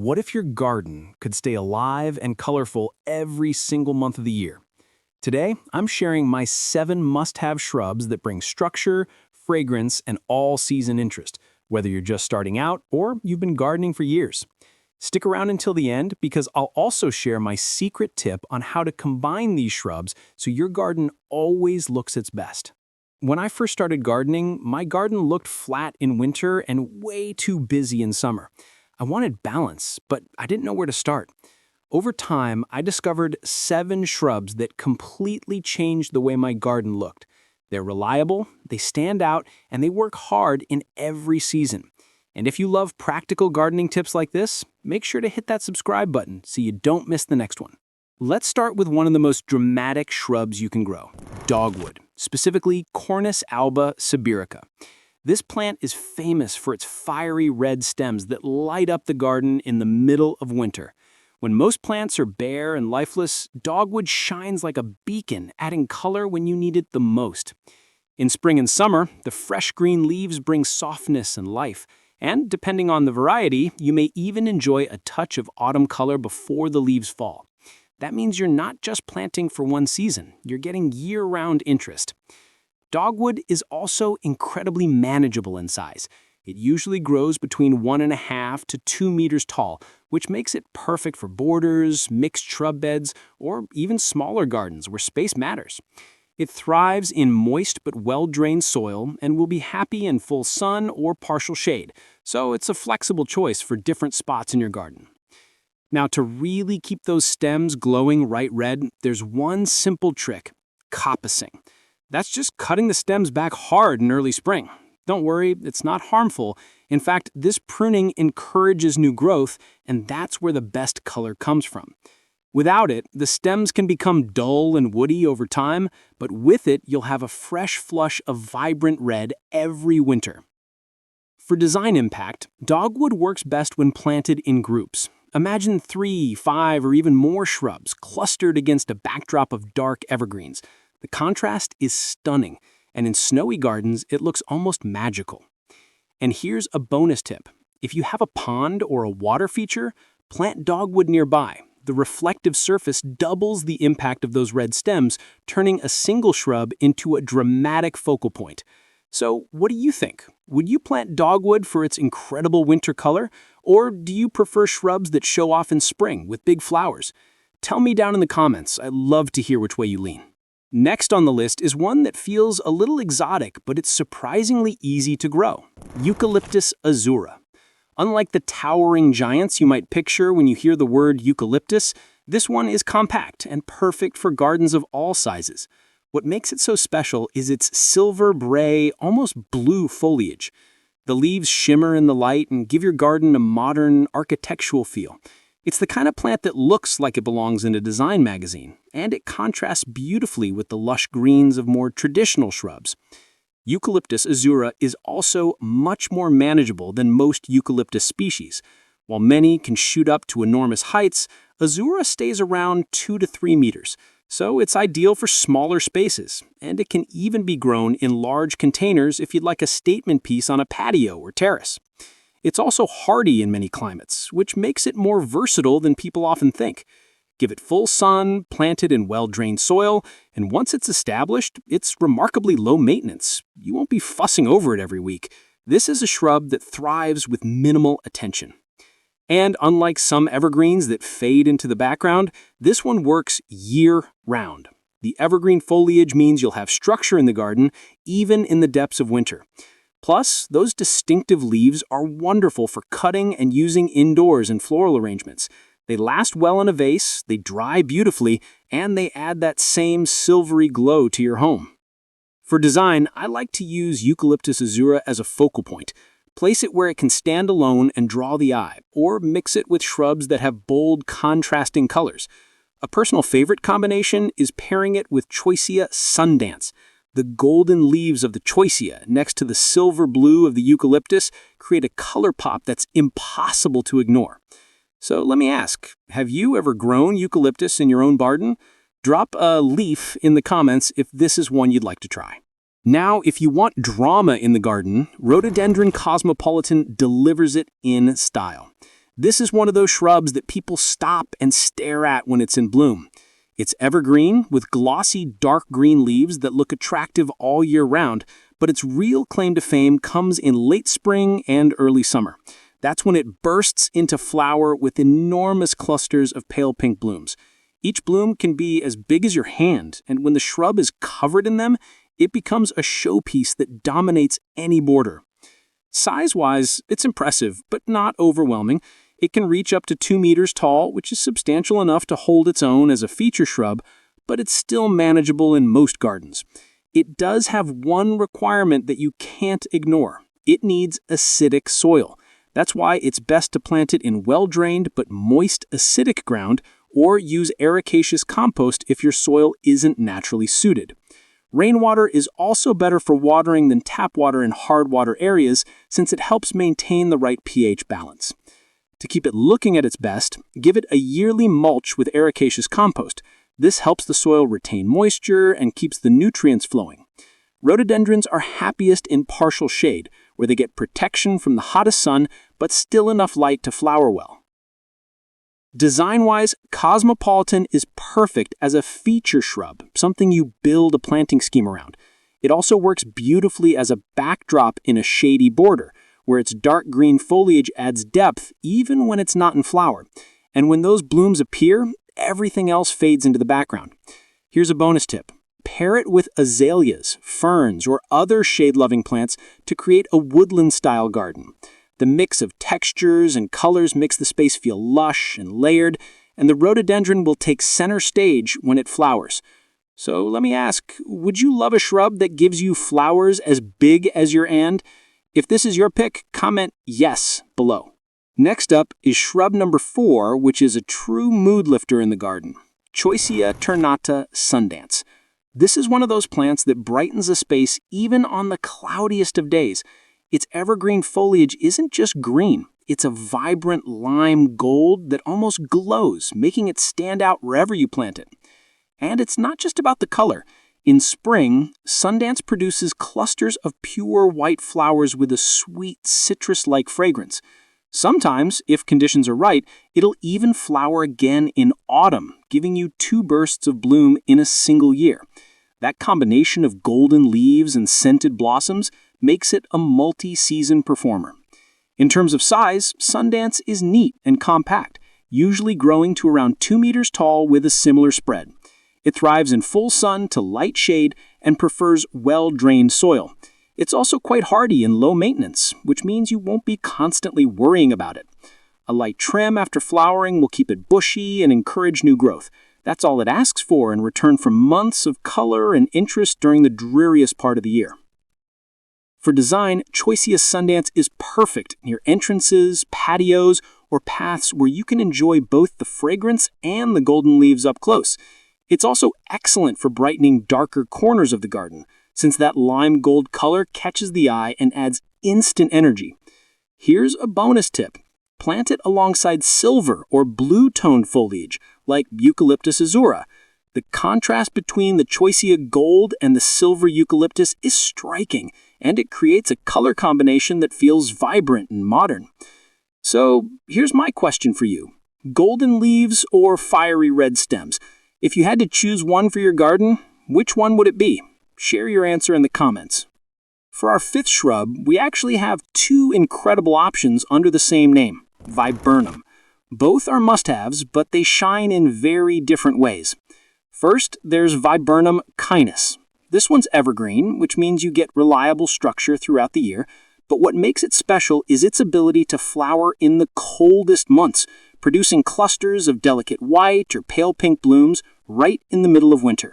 What if your garden could stay alive and colorful every single month of the year? Today, I'm sharing my 7 must-have shrubs that bring structure, fragrance, and all-season interest, whether you're just starting out or you've been gardening for years. Stick around until the end because I'll also share my secret tip on how to combine these shrubs so your garden always looks its best. When I first started gardening, my garden looked flat in winter and way too busy in summer. I wanted balance, but I didn't know where to start. Over time, I discovered 7 shrubs that completely changed the way my garden looked. They're reliable, they stand out, and they work hard in every season. And if you love practical gardening tips like this, make sure to hit that subscribe button so you don't miss the next one. Let's start with one of the most dramatic shrubs you can grow, dogwood, specifically Cornus alba sibirica. This plant is famous for its fiery red stems that light up the garden in the middle of winter. When most plants are bare and lifeless, dogwood shines like a beacon, adding color when you need it the most. In spring and summer, the fresh green leaves bring softness and life, and depending on the variety, you may even enjoy a touch of autumn color before the leaves fall. That means you're not just planting for one season, you're getting year-round interest. Dogwood is also incredibly manageable in size. It usually grows between 1.5 to 2 meters tall, which makes it perfect for borders, mixed shrub beds, or even smaller gardens where space matters. It thrives in moist but well-drained soil and will be happy in full sun or partial shade, so it's a flexible choice for different spots in your garden. Now, to really keep those stems glowing bright red, there's one simple trick: coppicing. That's just cutting the stems back hard in early spring. Don't worry, it's not harmful. In fact, this pruning encourages new growth, and that's where the best color comes from. Without it, the stems can become dull and woody over time, but with it, you'll have a fresh flush of vibrant red every winter. For design impact, dogwood works best when planted in groups. Imagine 3, 5, or even more shrubs clustered against a backdrop of dark evergreens. The contrast is stunning, and in snowy gardens, it looks almost magical. And here's a bonus tip. If you have a pond or a water feature, plant dogwood nearby. The reflective surface doubles the impact of those red stems, turning a single shrub into a dramatic focal point. So, what do you think? Would you plant dogwood for its incredible winter color, or do you prefer shrubs that show off in spring with big flowers? Tell me down in the comments. I'd love to hear which way you lean. Next on the list is one that feels a little exotic, but it's surprisingly easy to grow: Eucalyptus Azura. Unlike the towering giants you might picture when you hear the word eucalyptus, this one is compact and perfect for gardens of all sizes. What makes it so special is its silver-gray, almost blue foliage. The leaves shimmer in the light and give your garden a modern, architectural feel. It's the kind of plant that looks like it belongs in a design magazine, and it contrasts beautifully with the lush greens of more traditional shrubs. Eucalyptus Azura is also much more manageable than most eucalyptus species. While many can shoot up to enormous heights, Azura stays around 2 to 3 meters, so it's ideal for smaller spaces, and it can even be grown in large containers if you'd like a statement piece on a patio or terrace. It's also hardy in many climates, which makes it more versatile than people often think. Give it full sun, plant it in well-drained soil, and once it's established, it's remarkably low maintenance. You won't be fussing over it every week. This is a shrub that thrives with minimal attention. And unlike some evergreens that fade into the background, this one works year-round. The evergreen foliage means you'll have structure in the garden, even in the depths of winter. Plus, those distinctive leaves are wonderful for cutting and using indoors in floral arrangements. They last well in a vase, they dry beautifully, and they add that same silvery glow to your home. For design, I like to use Eucalyptus Azura as a focal point. Place it where it can stand alone and draw the eye, or mix it with shrubs that have bold, contrasting colors. A personal favorite combination is pairing it with Choisya Sundance. The golden leaves of the Choisya next to the silver blue of the eucalyptus create a color pop that's impossible to ignore. So let me ask, have you ever grown eucalyptus in your own garden? Drop a leaf in the comments if this is one you'd like to try. Now, if you want drama in the garden, Rhododendron Cosmopolitan delivers it in style. This is one of those shrubs that people stop and stare at when it's in bloom. It's evergreen with glossy dark green leaves that look attractive all year round, but its real claim to fame comes in late spring and early summer. That's when it bursts into flower with enormous clusters of pale pink blooms. Each bloom can be as big as your hand, and when the shrub is covered in them, it becomes a showpiece that dominates any border. Size-wise, it's impressive, but not overwhelming. It can reach up to 2 meters tall, which is substantial enough to hold its own as a feature shrub, but it's still manageable in most gardens. It does have one requirement that you can't ignore. It needs acidic soil. That's why it's best to plant it in well-drained but moist acidic ground, or use ericaceous compost if your soil isn't naturally suited. Rainwater is also better for watering than tap water in hard water areas, since it helps maintain the right pH balance. To keep it looking at its best, give it a yearly mulch with ericaceous compost. This helps the soil retain moisture and keeps the nutrients flowing. Rhododendrons are happiest in partial shade, where they get protection from the hottest sun, but still enough light to flower well. Design-wise, Cosmopolitan is perfect as a feature shrub, something you build a planting scheme around. It also works beautifully as a backdrop in a shady border, where its dark green foliage adds depth even when it's not in flower. And when those blooms appear, everything else fades into the background. Here's a bonus tip. Pair it with azaleas, ferns, or other shade-loving plants to create a woodland-style garden. The mix of textures and colors makes the space feel lush and layered, and the rhododendron will take center stage when it flowers. So let me ask, would you love a shrub that gives you flowers as big as your hand? If this is your pick, comment yes below. Next up is shrub number 4, which is a true mood lifter in the garden. Choisya Sundance. This is one of those plants that brightens a space even on the cloudiest of days. Its evergreen foliage isn't just green, it's a vibrant lime gold that almost glows, making it stand out wherever you plant it. And it's not just about the color. In spring, Sundance produces clusters of pure white flowers with a sweet citrus-like fragrance. Sometimes, if conditions are right, it'll even flower again in autumn, giving you 2 bursts of bloom in a single year. That combination of golden leaves and scented blossoms makes it a multi-season performer. In terms of size, Sundance is neat and compact, usually growing to around 2 meters tall with a similar spread. It thrives in full sun to light shade and prefers well-drained soil. It's also quite hardy and low maintenance, which means you won't be constantly worrying about it. A light trim after flowering will keep it bushy and encourage new growth. That's all it asks for in return for months of color and interest during the dreariest part of the year. For design, Choisya Sundance is perfect near entrances, patios, or paths where you can enjoy both the fragrance and the golden leaves up close. It's also excellent for brightening darker corners of the garden, since that lime gold color catches the eye and adds instant energy. Here's a bonus tip. Plant it alongside silver or blue-toned foliage, like Eucalyptus Azura. The contrast between the Choisya gold and the silver eucalyptus is striking, and it creates a color combination that feels vibrant and modern. So, here's my question for you. Golden leaves or fiery red stems? If you had to choose one for your garden, which one would it be? Share your answer in the comments. For our 5th shrub, we actually have 2 incredible options under the same name, Viburnum. Both are must-haves, but they shine in very different ways. First, there's Viburnum Canis. This one's evergreen, which means you get reliable structure throughout the year, but what makes it special is its ability to flower in the coldest months, producing clusters of delicate white or pale pink blooms right in the middle of winter.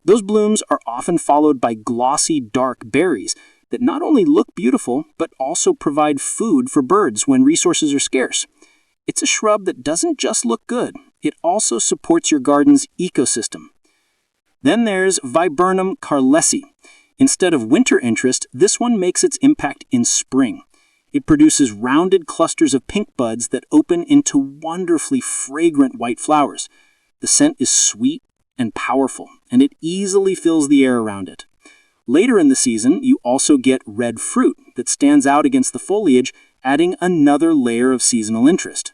Those blooms are often followed by glossy dark berries that not only look beautiful, but also provide food for birds when resources are scarce. It's a shrub that doesn't just look good, it also supports your garden's ecosystem. Then there's Viburnum carlesi. Instead of winter interest, this one makes its impact in spring. It produces rounded clusters of pink buds that open into wonderfully fragrant white flowers. The scent is sweet and powerful, and it easily fills the air around it. Later in the season, you also get red fruit that stands out against the foliage, adding another layer of seasonal interest.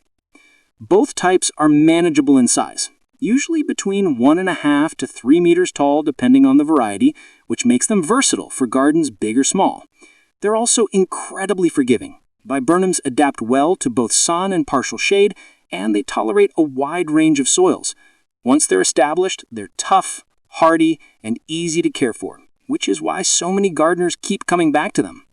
Both types are manageable in size, usually between 1.5 to 3 meters tall depending on the variety, which makes them versatile for gardens big or small. They're also incredibly forgiving. Viburnums adapt well to both sun and partial shade, and they tolerate a wide range of soils. Once they're established, they're tough, hardy, and easy to care for, which is why so many gardeners keep coming back to them.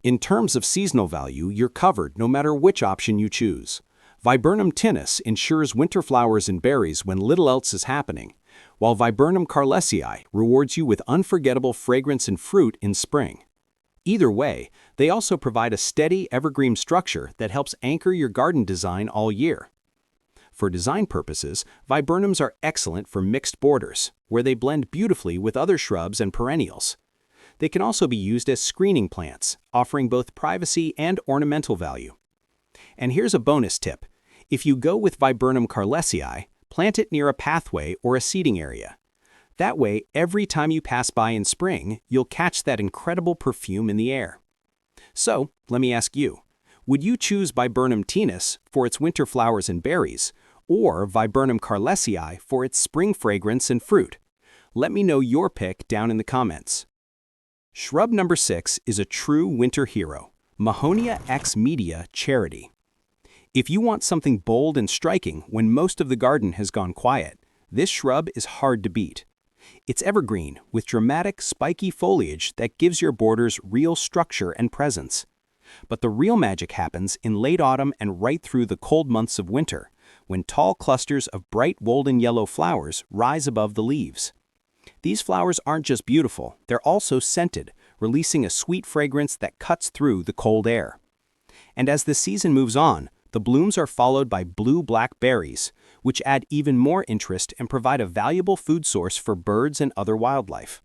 In terms of seasonal value, you're covered no matter which option you choose. Viburnum tinus ensures winter flowers and berries when little else is happening, while Viburnum carlesii rewards you with unforgettable fragrance and fruit in spring. Either way, they also provide a steady, evergreen structure that helps anchor your garden design all year. For design purposes, viburnums are excellent for mixed borders, where they blend beautifully with other shrubs and perennials. They can also be used as screening plants, offering both privacy and ornamental value. And here's a bonus tip. If you go with Viburnum carlesii, plant it near a pathway or a seating area. That way, every time you pass by in spring, you'll catch that incredible perfume in the air. So, let me ask you, would you choose Viburnum tinus for its winter flowers and berries, or Viburnum carlesii for its spring fragrance and fruit? Let me know your pick down in the comments. Shrub number 6 is a true winter hero, Mahonia Charity. If you want something bold and striking when most of the garden has gone quiet, this shrub is hard to beat. It's evergreen with dramatic, spiky foliage that gives your borders real structure and presence. But the real magic happens in late autumn and right through the cold months of winter, when tall clusters of bright golden yellow flowers rise above the leaves. These flowers aren't just beautiful, they're also scented, releasing a sweet fragrance that cuts through the cold air. And as the season moves on, the blooms are followed by blue-black berries, which add even more interest and provide a valuable food source for birds and other wildlife.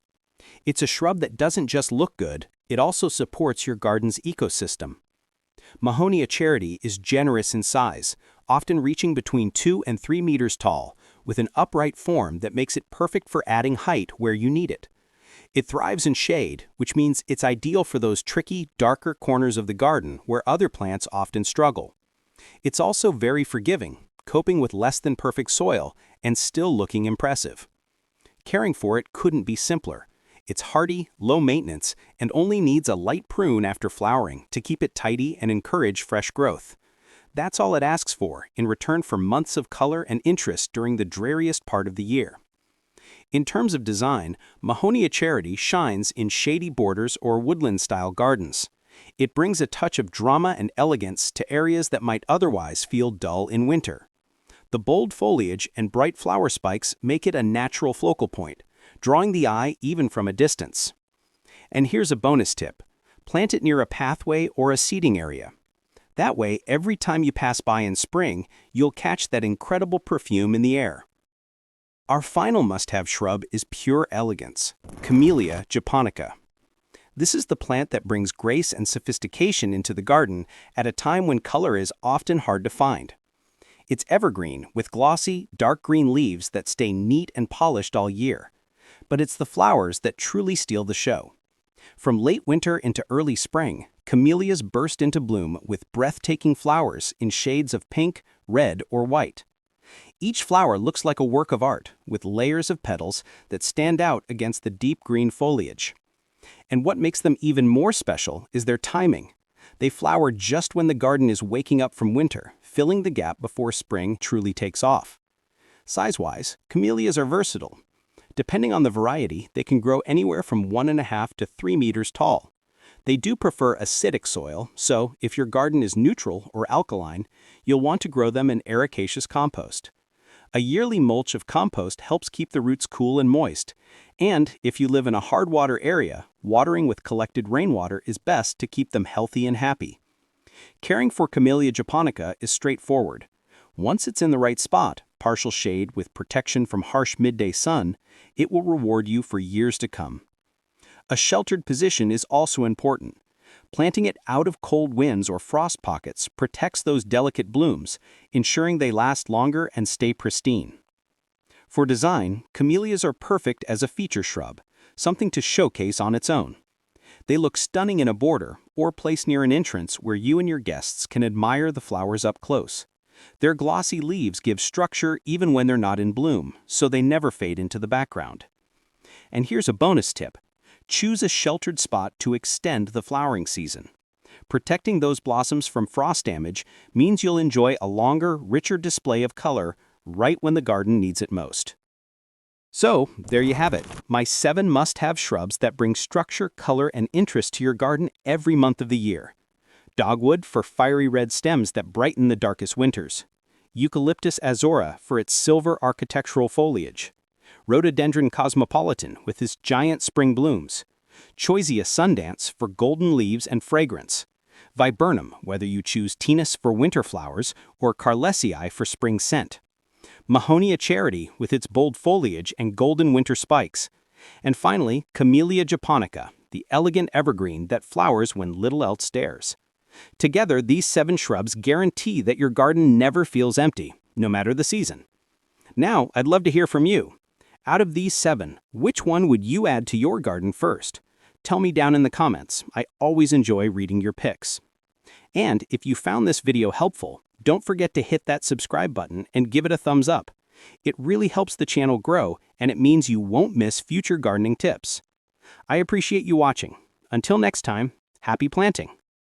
It's a shrub that doesn't just look good, it also supports your garden's ecosystem. Mahonia Charity is generous in size, often reaching between 2 and 3 meters tall, with an upright form that makes it perfect for adding height where you need it. It thrives in shade, which means it's ideal for those tricky, darker corners of the garden where other plants often struggle. It's also very forgiving, coping with less than perfect soil and still looking impressive. Caring for it couldn't be simpler. It's hardy, low maintenance, and only needs a light prune after flowering to keep it tidy and encourage fresh growth. That's all it asks for in return for months of color and interest during the dreariest part of the year. In terms of design, Mahonia Charity shines in shady borders or woodland-style gardens. It brings a touch of drama and elegance to areas that might otherwise feel dull in winter. The bold foliage and bright flower spikes make it a natural focal point, drawing the eye even from a distance. And here's a bonus tip. Plant it near a pathway or a seating area. That way, every time you pass by in spring, you'll catch that incredible perfume in the air. Our final must-have shrub is pure elegance, Camellia japonica. This is the plant that brings grace and sophistication into the garden at a time when color is often hard to find. It's evergreen with glossy, dark green leaves that stay neat and polished all year. But it's the flowers that truly steal the show. From late winter into early spring, camellias burst into bloom with breathtaking flowers in shades of pink, red, or white. Each flower looks like a work of art, with layers of petals that stand out against the deep green foliage. And what makes them even more special is their timing. They flower just when the garden is waking up from winter, filling the gap before spring truly takes off. Size-wise, camellias are versatile. Depending on the variety, they can grow anywhere from 1.5 to 3 meters tall. They do prefer acidic soil, so if your garden is neutral or alkaline, you'll want to grow them in ericaceous compost. A yearly mulch of compost helps keep the roots cool and moist, and if you live in a hard water area, watering with collected rainwater is best to keep them healthy and happy. Caring for Camellia japonica is straightforward. Once it's in the right spot, partial shade with protection from harsh midday sun, it will reward you for years to come. A sheltered position is also important. Planting it out of cold winds or frost pockets protects those delicate blooms, ensuring they last longer and stay pristine. For design, camellias are perfect as a feature shrub, something to showcase on its own. They look stunning in a border or placed near an entrance where you and your guests can admire the flowers up close. Their glossy leaves give structure even when they're not in bloom, so they never fade into the background. And here's a bonus tip. Choose a sheltered spot to extend the flowering season. Protecting those blossoms from frost damage means you'll enjoy a longer, richer display of color right when the garden needs it most. So, there you have it, my 7 must-have shrubs that bring structure, color, and interest to your garden every month of the year. Dogwood for fiery red stems that brighten the darkest winters. Eucalyptus Azura for its silver architectural foliage. Rhododendron Cosmopolitan with its giant spring blooms. Choisya Sundance for golden leaves and fragrance. Viburnum, whether you choose Tinus for winter flowers or Camellia for spring scent. Mahonia Charity with its bold foliage and golden winter spikes. And finally, Camellia japonica, the elegant evergreen that flowers when little else stares. Together, these 7 shrubs guarantee that your garden never feels empty, no matter the season. Now, I'd love to hear from you. Out of these 7, which one would you add to your garden first? Tell me down in the comments. I always enjoy reading your picks. And if you found this video helpful, don't forget to hit that subscribe button and give it a thumbs up. It really helps the channel grow, and it means you won't miss future gardening tips. I appreciate you watching. Until next time, happy planting!